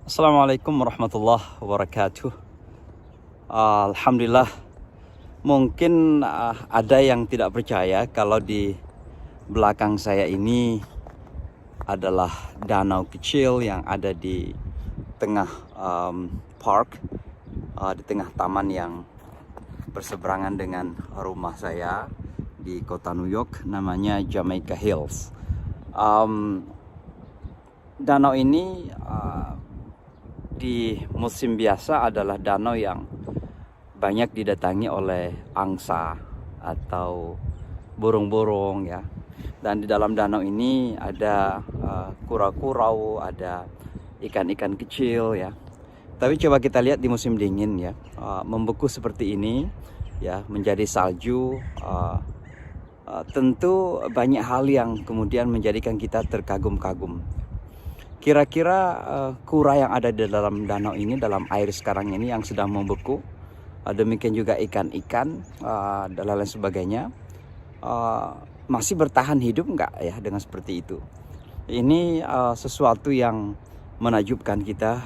Assalamualaikum warahmatullahi wabarakatuh. Alhamdulillah, mungkin ada yang tidak percaya kalau di belakang saya ini adalah danau kecil yang ada di tengah park, di tengah taman yang berseberangan dengan rumah saya di kota New York, namanya Jamaica Hills. Danau ini di musim biasa adalah danau yang banyak didatangi oleh angsa atau burung-burung ya. Dan di dalam danau ini ada kura-kurau, ada ikan-ikan kecil ya. Tapi coba kita lihat di musim dingin ya, membeku seperti ini ya, menjadi salju. Tentu banyak hal yang kemudian menjadikan kita terkagum-kagum. Kira-kira kura yang ada di dalam danau ini, dalam air sekarang ini yang sedang membeku, demikian juga ikan-ikan dan lain sebagainya, masih bertahan hidup nggak ya dengan seperti itu? Ini sesuatu yang menakjubkan kita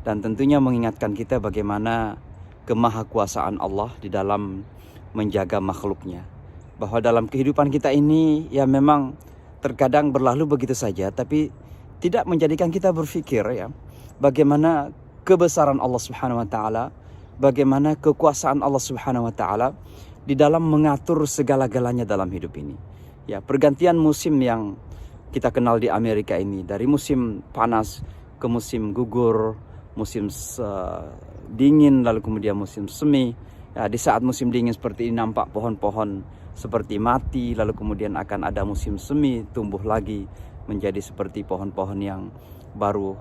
dan tentunya mengingatkan kita bagaimana kemahakuasaan Allah di dalam menjaga makhluknya. Bahwa dalam kehidupan kita ini ya memang terkadang berlalu begitu saja, tapi tidak menjadikan kita berpikir ya bagaimana kebesaran Allah Subhanahu wa taala, bagaimana kekuasaan Allah Subhanahu wa taala di dalam mengatur segala-galanya dalam hidup ini. Ya, pergantian musim yang kita kenal di Amerika ini, dari musim panas ke musim gugur, musim dingin, lalu kemudian musim semi. Ya, di saat musim dingin seperti ini nampak pohon-pohon seperti mati, lalu kemudian akan ada musim semi, tumbuh lagi menjadi seperti pohon-pohon yang baru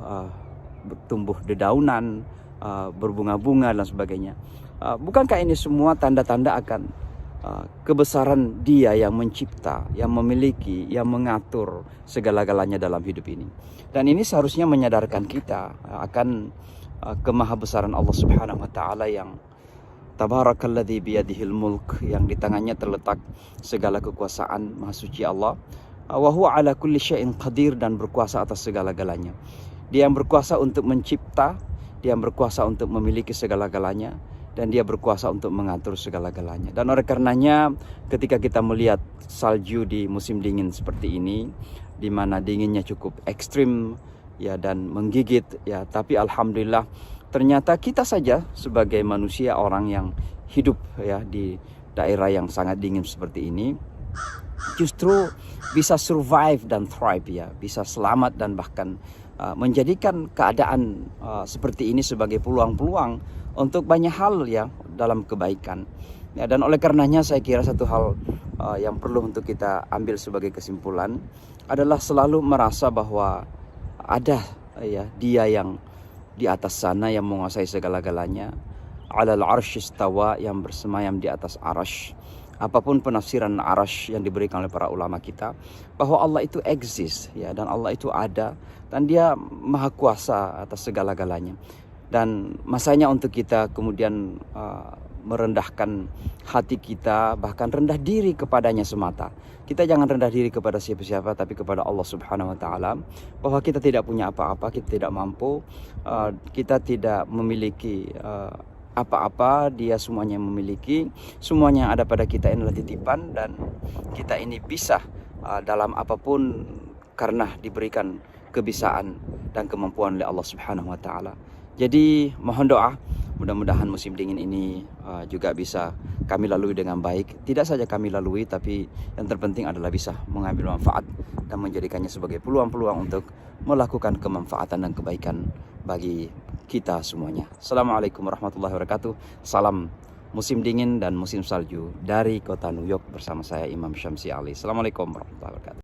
tumbuh dedaunan, berbunga-bunga dan sebagainya. Bukankah ini semua tanda-tanda akan kebesaran Dia yang mencipta, yang memiliki, yang mengatur segala-galanya dalam hidup ini. Dan ini seharusnya menyadarkan kita akan kemahabesaran Allah Subhanahu wa taala yang Tabarakalladzi biyadihil mulk, yang di tangannya terletak segala kekuasaan. Maha suci Allah. Wa huwa ala kulli syai'in qadir, dan berkuasa atas segala-galanya. Dia yang berkuasa untuk mencipta, Dia yang berkuasa untuk memiliki segala-galanya, dan Dia berkuasa untuk mengatur segala-galanya. Dan oleh karenanya ketika kita melihat salju di musim dingin seperti ini, di mana dinginnya cukup ekstrim ya dan menggigit ya, tapi alhamdulillah ternyata kita saja sebagai manusia, orang yang hidup ya di daerah yang sangat dingin seperti ini, justru bisa survive dan thrive ya, bisa selamat dan bahkan menjadikan keadaan seperti ini sebagai peluang-peluang untuk banyak hal ya dalam kebaikan. Ya, dan oleh karenanya saya kira satu hal yang perlu untuk kita ambil sebagai kesimpulan adalah selalu merasa bahwa ada ya Dia yang di atas sana yang menguasai segala-galanya. Alal arsy istawa, yang bersemayam di atas arash. Apapun penafsiran arash yang diberikan oleh para ulama kita, bahwa Allah itu exist ya, dan Allah itu ada, dan Dia maha kuasa atas segala-galanya. Dan masanya untuk kita kemudian merendahkan hati kita, bahkan rendah diri kepadanya semata. Kita jangan rendah diri kepada siapa-siapa, tapi kepada Allah Subhanahu wa taala, bahwa kita tidak punya apa-apa, kita tidak mampu, kita tidak memiliki apa-apa, Dia semuanya yang memiliki. Semuanya yang ada pada kita ini adalah titipan, dan kita ini bisa dalam apapun karena diberikan kebisaan dan kemampuan oleh Allah Subhanahu wa taala. Jadi mohon doa, mudah-mudahan musim dingin ini juga bisa kami lalui dengan baik. Tidak saja kami lalui, tapi yang terpenting adalah bisa mengambil manfaat dan menjadikannya sebagai peluang-peluang untuk melakukan kemanfaatan dan kebaikan bagi kita semuanya. Assalamualaikum warahmatullahi wabarakatuh. Salam musim dingin dan musim salju dari kota New York bersama saya Imam Syamsi Ali. Assalamualaikum warahmatullahi wabarakatuh.